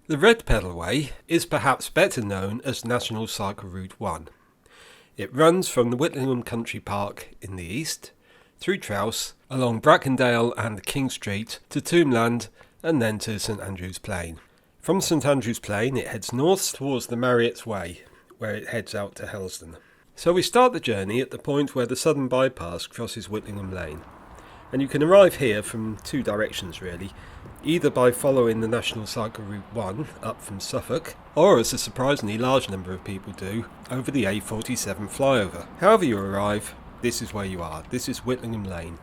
The Red Pedalway is perhaps better known as National Cycle Route 1. It runs from the Whitlingham Country Park in the east, through Trowse, along Brackendale and King Street to Tombland and then to St Andrew's Plain. From St Andrew's Plain it heads north towards the Marriott Way, where it heads out to Helsden. So we start the journey at the point where the southern bypass crosses Whitlingham Lane. And you can arrive here from two directions really, either by following the National Cycle Route 1 up from Suffolk, or as a surprisingly large number of people do, over the A47 flyover. However you arrive, this is where you are. This is Whitlingham Lane.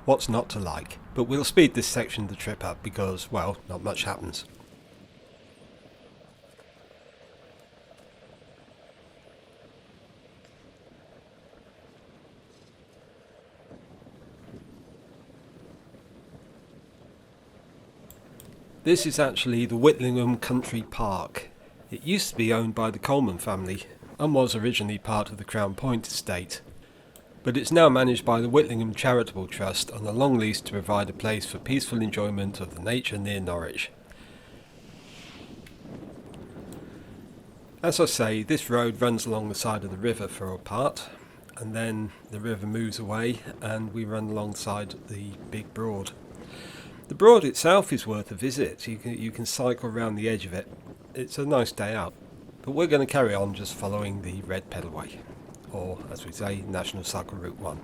What's not to like? But we'll speed this section of the trip up because, well, not much happens. This is actually the Whitlingham Country Park. It used to be owned by the Coleman family and was originally part of the Crown Point estate. But it's now managed by the Whitlingham Charitable Trust on a long lease to provide a place for peaceful enjoyment of the nature near Norwich. As I say, this road runs along the side of the river for a part, and then the river moves away and we run alongside the big Broad. The Broad itself is worth a visit. You can cycle around the edge of it. It's a nice day out. But we're going to carry on just following the Red Pedalway, or as we say, National Cycle Route 1.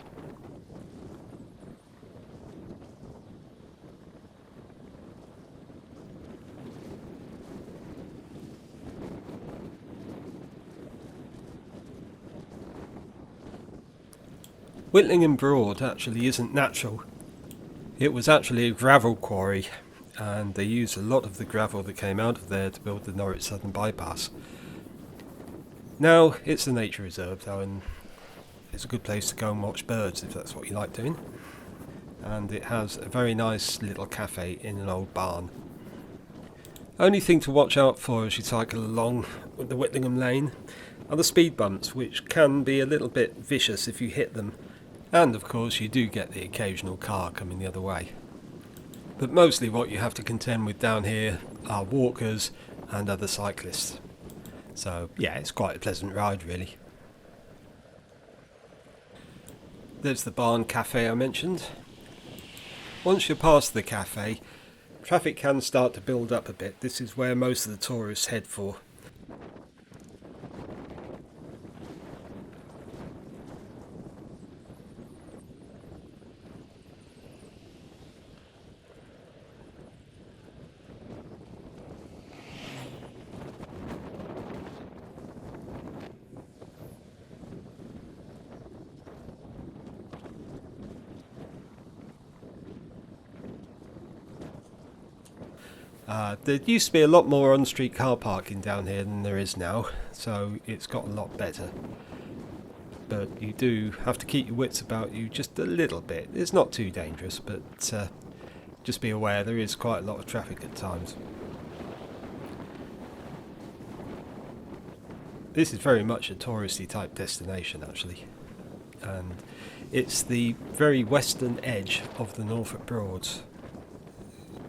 Whitlingham Broad actually isn't natural. It was actually a gravel quarry, and they used a lot of the gravel that came out of there to build the Norwich Southern Bypass. Now it's a nature reserve though, and it's a good place to go and watch birds if that's what you like doing. And it has a very nice little cafe in an old barn. Only thing to watch out for as you cycle along the Whitlingham Lane are the speed bumps, which can be a little bit vicious if you hit them. And of course you do get the occasional car coming the other way. But mostly what you have to contend with down here are walkers and other cyclists. So yeah, it's quite a pleasant ride really. There's the barn cafe I mentioned. Once you're past the cafe, traffic can start to build up a bit. This is where most of the tourists head for. There used to be a lot more on-street car parking down here than there is now, so it's got a lot better. But you do have to keep your wits about you just a little bit. It's not too dangerous, but just be aware there is quite a lot of traffic at times. This is very much a touristy type destination actually, and it's the very western edge of the Norfolk Broads.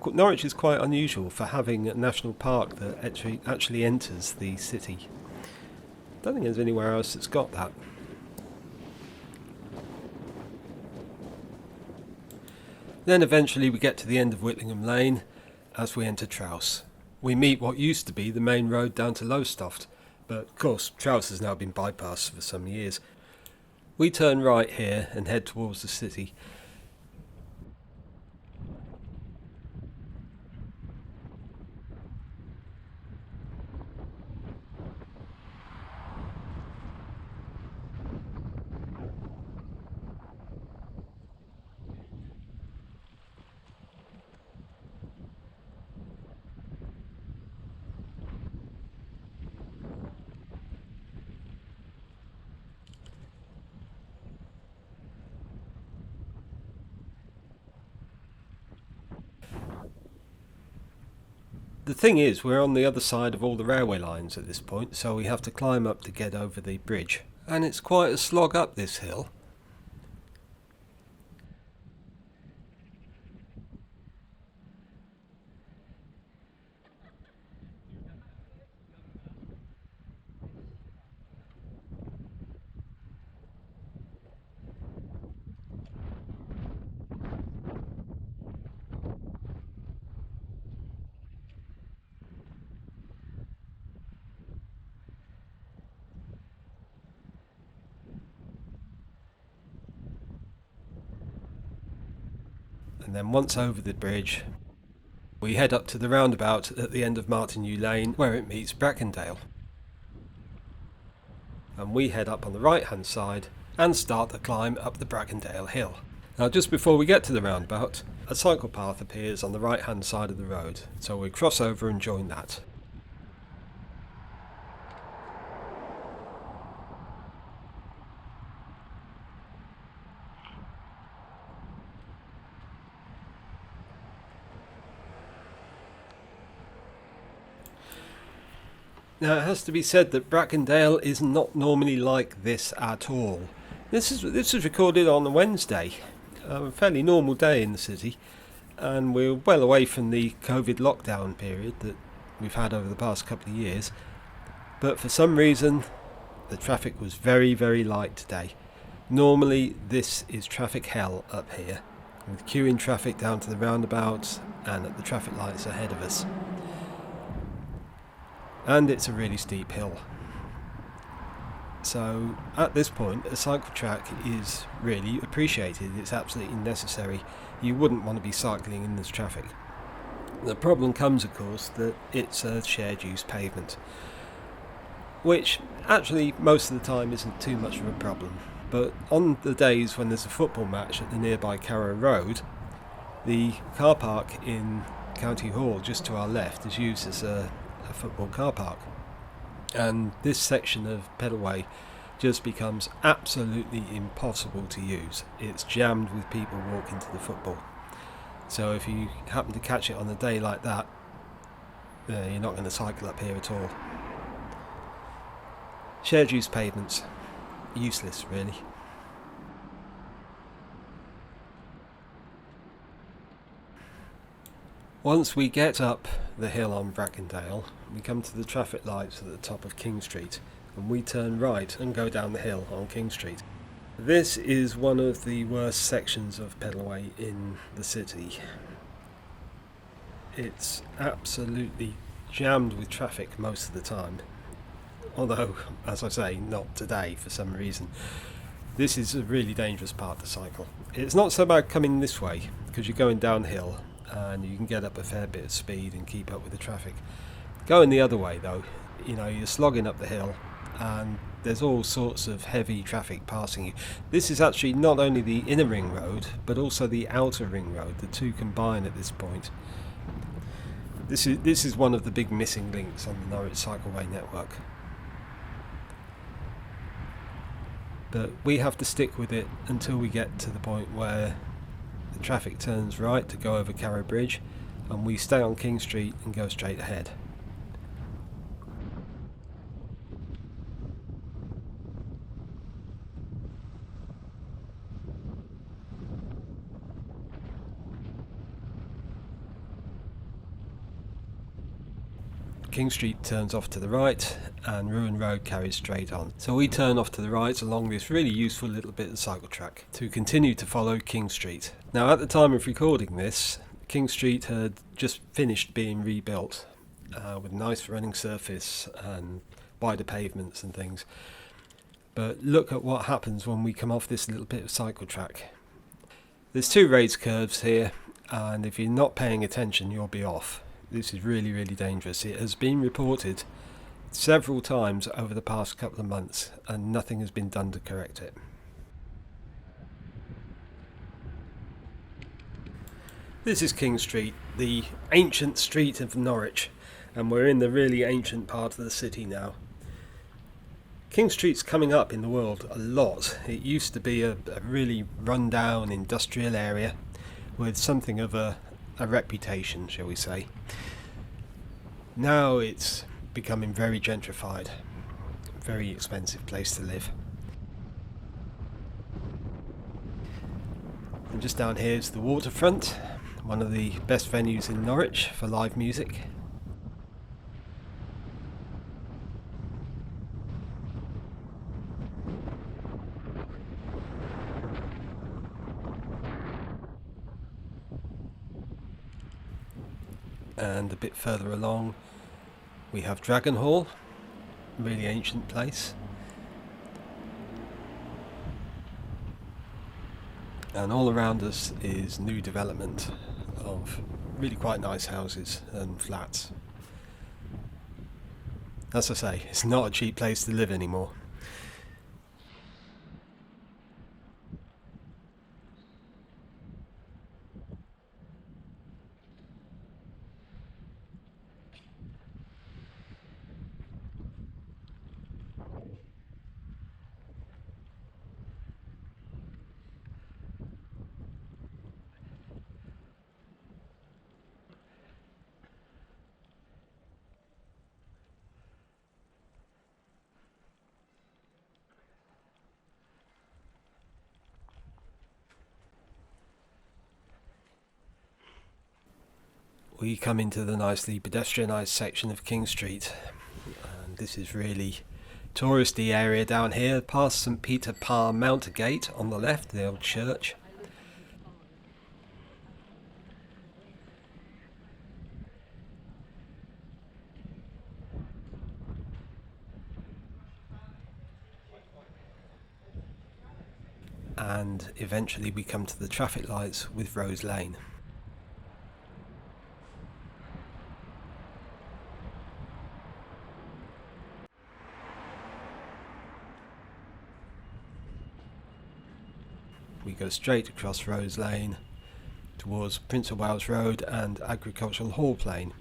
Norwich is quite unusual for having a national park that actually enters the city. I don't think there's anywhere else that's got that. Then eventually we get to the end of Whitlingham Lane as we enter Trowse. We meet what used to be the main road down to Lowestoft, but of course Trowse has now been bypassed for some years. We turn right here and head towards the city. The thing is, we're on the other side of all the railway lines at this point, so we have to climb up to get over the bridge. And it's quite a slog up this hill. And then once over the bridge, we head up to the roundabout at the end of Martin Lane where it meets Brackendale. And we head up on the right hand side and start the climb up the Brackendale hill. Now just before we get to the roundabout, a cycle path appears on the right hand side of the road, so we cross over and join that. Now it has to be said that Brackendale is not normally like this at all. This was recorded on a Wednesday, a fairly normal day in the city, and we're well away from the COVID lockdown period that we've had over the past couple of years. But for some reason, the traffic was very, very light today. Normally this is traffic hell up here, with queuing traffic down to the roundabouts and at the traffic lights ahead of us. And it's a really steep hill. So at this point a cycle track is really appreciated. It's absolutely necessary. You wouldn't want to be cycling in this traffic. The problem comes of course that it's a shared use pavement, which actually most of the time isn't too much of a problem. But on the days when there's a football match at the nearby Carrow Road, the car park in County Hall just to our left is used as a football car park, and this section of Pedalway just becomes absolutely impossible to use. It's jammed with people walking to the football, so if you happen to catch it on a day like that, you're not going to cycle up here at all. Shared use pavements, useless really. Once we get up the hill on Brackendale, we come to the traffic lights at the top of King Street, and we turn right and go down the hill on King Street. This is one of the worst sections of Pedalway in the city. It's absolutely jammed with traffic most of the time, although, as I say, not today for some reason. This is a really dangerous part to cycle. It's not so bad coming this way, because you're going downhill and you can get up a fair bit of speed and keep up with the traffic. Going the other way though, you're slogging up the hill and there's all sorts of heavy traffic passing you. This is actually not only the inner ring road but also the outer ring road. The two combine at this point. This is one of the big missing links on the Norwich Cycleway network. But we have to stick with it until we get to the point where the traffic turns right to go over Carrow Bridge, and we stay on King Street and go straight ahead. King Street turns off to the right and Ruin Road carries straight on. So we turn off to the right along this really useful little bit of cycle track to continue to follow King Street. Now at the time of recording this, King Street had just finished being rebuilt with a nice running surface and wider pavements and things. But look at what happens when we come off this little bit of cycle track. There's two raised curves here, and if you're not paying attention you'll be off. This is really, really dangerous. It has been reported several times over the past couple of months and nothing has been done to correct it. This is King Street, the ancient street of Norwich, and we're in the really ancient part of the city now. King Street's coming up in the world a lot. It used to be a really run-down industrial area with something of a reputation, shall we say. Now it's becoming very gentrified, very expensive place to live. And just down here is the waterfront, one of the best venues in Norwich for live music. And a bit further along we have Dragon Hall, a really ancient place. And all around us is new development of really quite nice houses and flats. As I say, it's not a cheap place to live anymore. We come into the nicely pedestrianised section of King Street, and this is really touristy area down here, past St Peter Parr Mountergate on the left, the old church. And eventually we come to the traffic lights with Rose Lane. We go straight across Rose Lane towards Prince of Wales Road and Agricultural Hall Plain.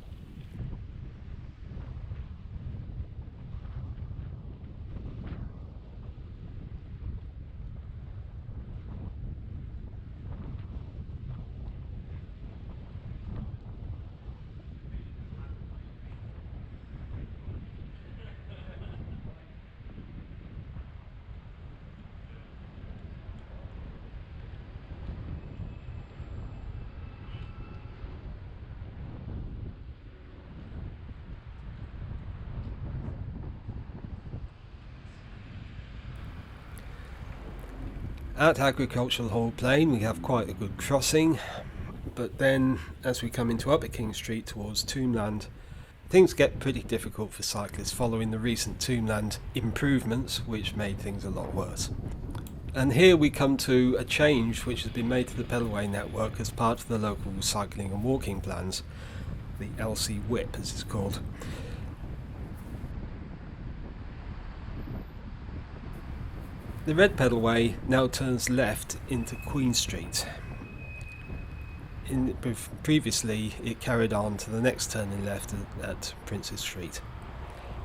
At Agricultural Hall Plain we have quite a good crossing, but then as we come into Upper King Street towards Tombland, things get pretty difficult for cyclists following the recent Tombland improvements, which made things a lot worse. And here we come to a change which has been made to the Pedalway network as part of the local cycling and walking plans, the LC WHIP as it's called. The Red Pedalway now turns left into Queen Street. Previously it carried on to the next turning left at Princes Street.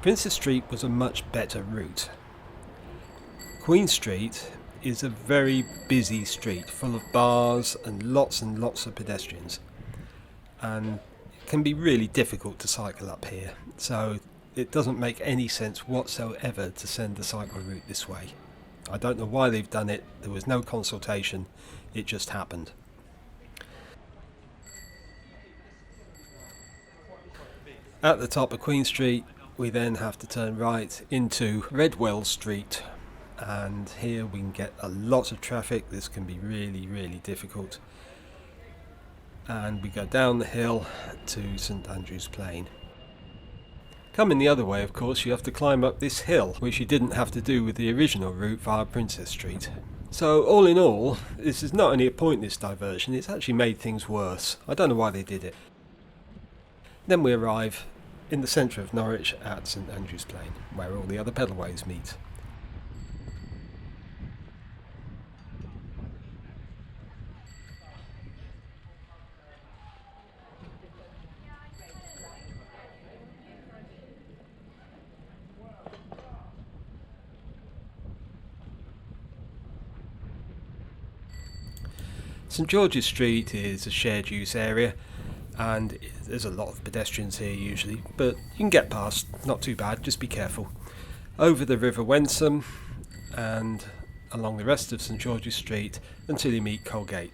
Princes Street was a much better route. Queen Street is a very busy street full of bars and lots of pedestrians, and it can be really difficult to cycle up here, so it doesn't make any sense whatsoever to send the cycle route this way. I don't know why they've done it, there was no consultation, it just happened. At the top of Queen Street we then have to turn right into Redwell Street, and here we can get a lot of traffic. This can be really difficult, and we go down the hill to St Andrew's Plain. Coming the other way, of course, you have to climb up this hill, which you didn't have to do with the original route via Princess Street. So all in all, this is not only a pointless diversion, it's actually made things worse. I don't know why they did it. Then we arrive in the centre of Norwich at St Andrew's Plain, where all the other pedalways meet. St George's Street is a shared use area, and there's a lot of pedestrians here usually, but you can get past, not too bad, just be careful. Over the River Wensum and along the rest of St George's Street until you meet Colgate.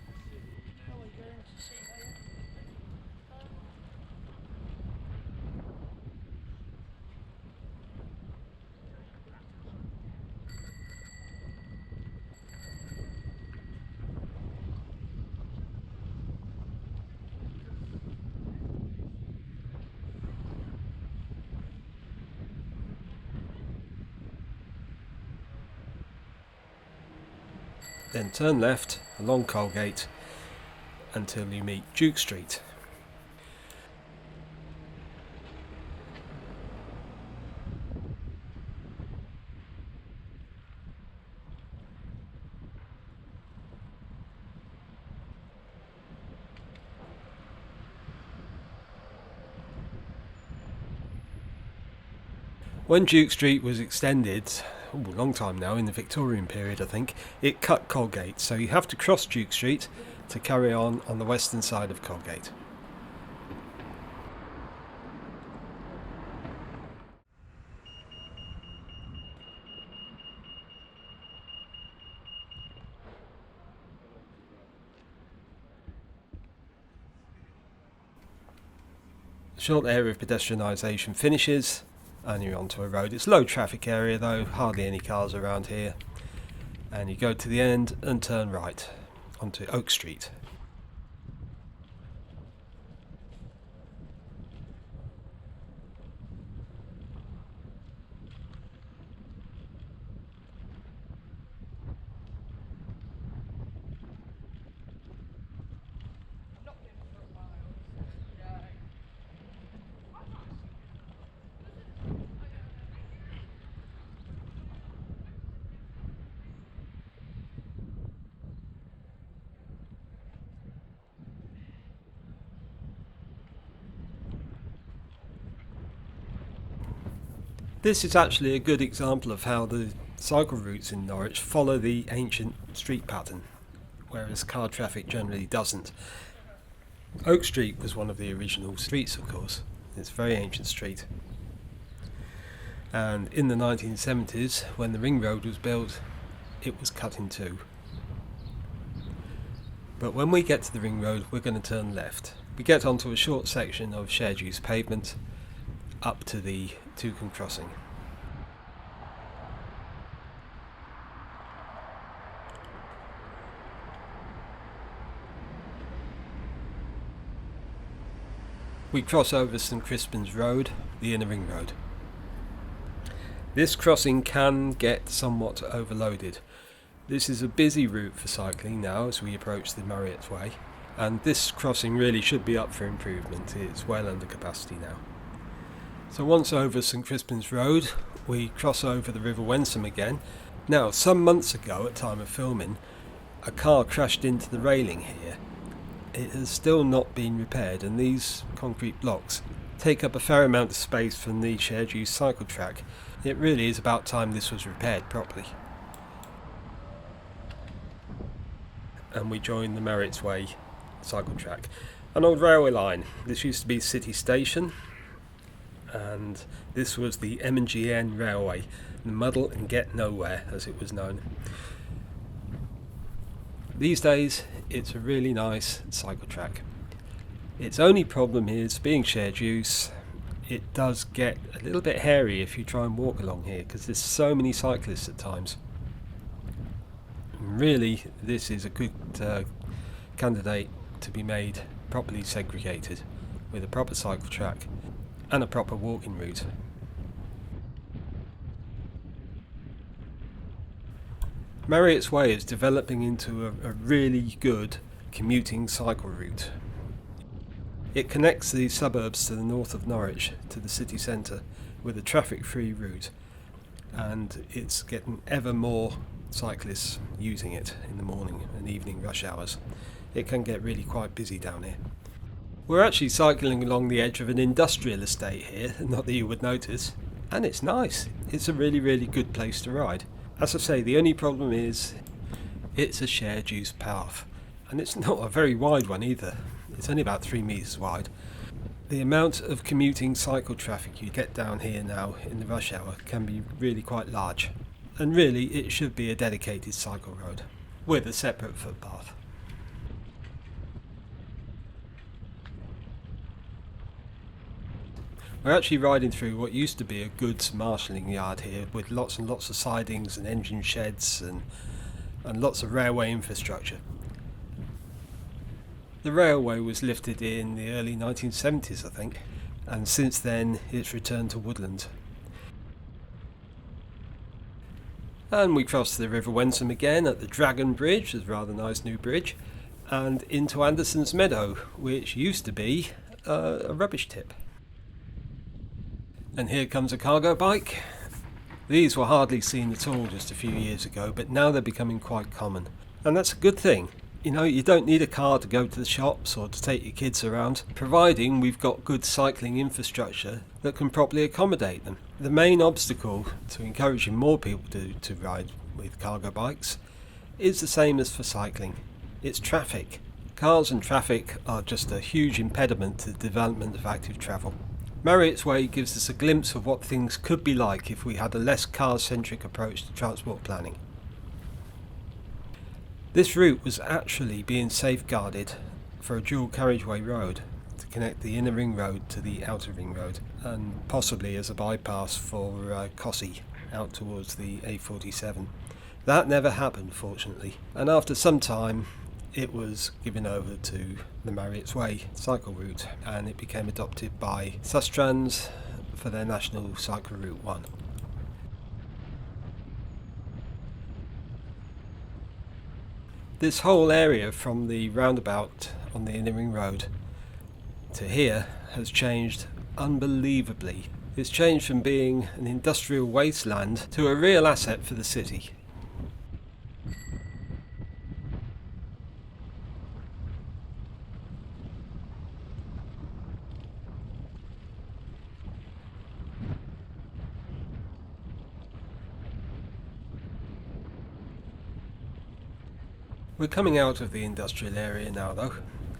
Then turn left along Colgate until you meet Duke Street. When Duke Street was extended, a long time now, in the Victorian period I think, it cut Colgate, so you have to cross Duke Street to carry on the western side of Colgate. The short area of pedestrianisation finishes and you're onto a road. It's a low traffic area though, hardly any cars around here, and you go to the end and turn right onto Oak Street. This is actually a good example of how the cycle routes in Norwich follow the ancient street pattern, whereas car traffic generally doesn't. Oak Street was one of the original streets, of course. It's a very ancient street. And in the 1970s, when the ring road was built, it was cut in two. But when we get to the ring road, we're going to turn left. We get onto a short section of shared use pavement up to the Toucan crossing. We cross over St Crispin's Road, the inner ring road. This crossing can get somewhat overloaded. This is a busy route for cycling now as we approach the Marriott Way, and this crossing really should be up for improvement. It's well under capacity now. So once over St Crispin's Road, we cross over the River Wensum again. Now, some months ago at time of filming, a car crashed into the railing here. It has still not been repaired, and these concrete blocks take up a fair amount of space from the shared use cycle track. It really is about time this was repaired properly. And we join the Marriott Way cycle track. An old railway line. This used to be City Station, and this was the M&GN railway, the muddle and get nowhere as it was known. These days it's a really nice cycle track. Its only problem is, being shared use, it does get a little bit hairy if you try and walk along here because there's so many cyclists at times. Really, this is a good candidate to be made properly segregated with a proper cycle track and a proper walking route. Marriott's Way is developing into a really good commuting cycle route. It connects the suburbs to the north of Norwich to the city centre with a traffic-free route, and it's getting ever more cyclists using it in the morning and evening rush hours. It can get really quite busy down here. We're actually cycling along the edge of an industrial estate here, not that you would notice, and it's nice. It's a really, really good place to ride. As I say, the only problem is it's a shared use path, and it's not a very wide one either. It's only about 3 metres wide. The amount of commuting cycle traffic you get down here now in the rush hour can be really quite large, and really it should be a dedicated cycle road with a separate footpath. We're actually riding through what used to be a goods marshalling yard here, with lots and lots of sidings and engine sheds and lots of railway infrastructure. The railway was lifted in the early 1970s, I think, and since then it's returned to woodland. And we crossed the River Wensum again at the Dragon Bridge, it's a rather nice new bridge, and into Anderson's Meadow, which used to be a rubbish tip. And here comes a cargo bike. These were hardly seen at all just a few years ago, but now they're becoming quite common. And that's a good thing. You know, you don't need a car to go to the shops or to take your kids around, providing we've got good cycling infrastructure that can properly accommodate them. The main obstacle to encouraging more people to ride with cargo bikes is the same as for cycling. It's traffic. Cars and traffic are just a huge impediment to the development of active travel. Marriott's Way gives us a glimpse of what things could be like if we had a less car-centric approach to transport planning. This route was actually being safeguarded for a dual carriageway road to connect the inner ring road to the outer ring road, and possibly as a bypass for Cossey out towards the A47. That never happened, fortunately, and after some time it was given over to the Marriott's Way cycle route, and it became adopted by Sustrans for their National Cycle Route 1. This whole area from the roundabout on the inner ring road to here has changed unbelievably. It's changed from being an industrial wasteland to a real asset for the city. We're coming out of the industrial area now though,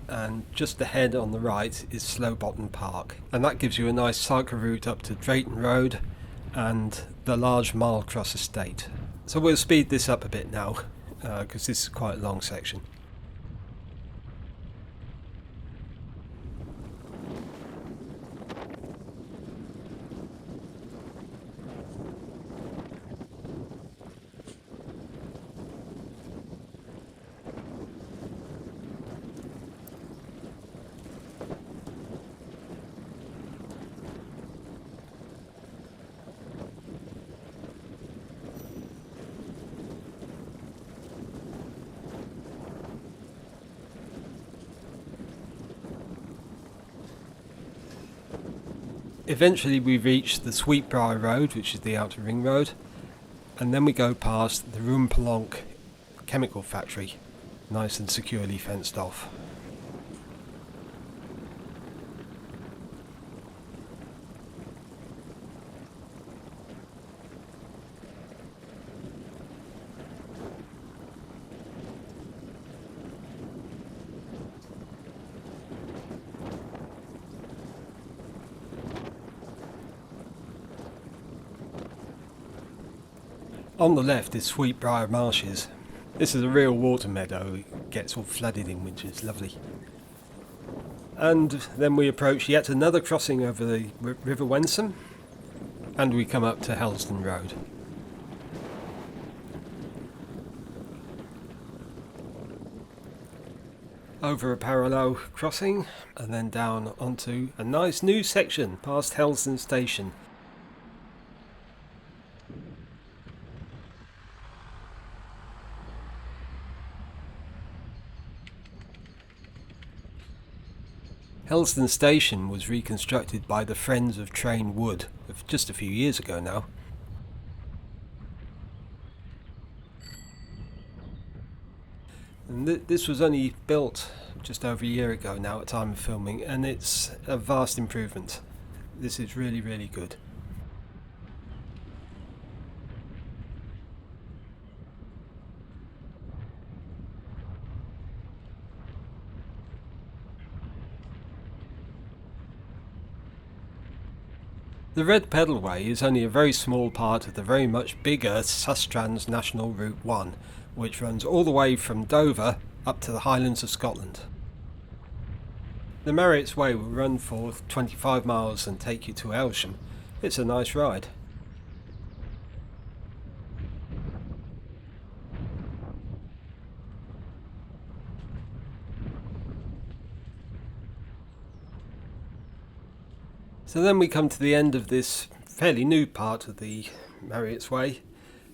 and just ahead on the right is Slowbottom Park, and that gives you a nice cycle route up to Drayton Road and the large Milecross estate. So we'll speed this up a bit now because this is quite a long section. Eventually we reach the Sweetbriar Road, which is the outer ring road, and then we go past the Rumpelonk chemical factory, nice and securely fenced off. On the left is Sweetbriar Marshes. This is a real water meadow, it gets all flooded in winter, it's lovely. And then we approach yet another crossing over the River Wensum, and we come up to Helston Road. Over a parallel crossing, and then down onto a nice new section past Helston Station. Helston Station was reconstructed by the Friends of Train Wood just a few years ago now. And this was only built just over a year ago now at time of filming, and it's a vast improvement. This is really, really good. The Red Pedalway is only a very small part of the very much bigger Sustrans National Route 1, which runs all the way from Dover up to the Highlands of Scotland. The Marriott's Way will run for 25 miles and take you to Aylsham. It's a nice ride. So then we come to the end of this fairly new part of the Marriott's Way,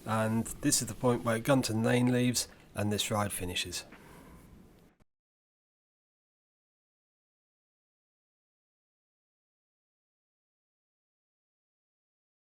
and this is the point where Gunton Lane leaves and this ride finishes.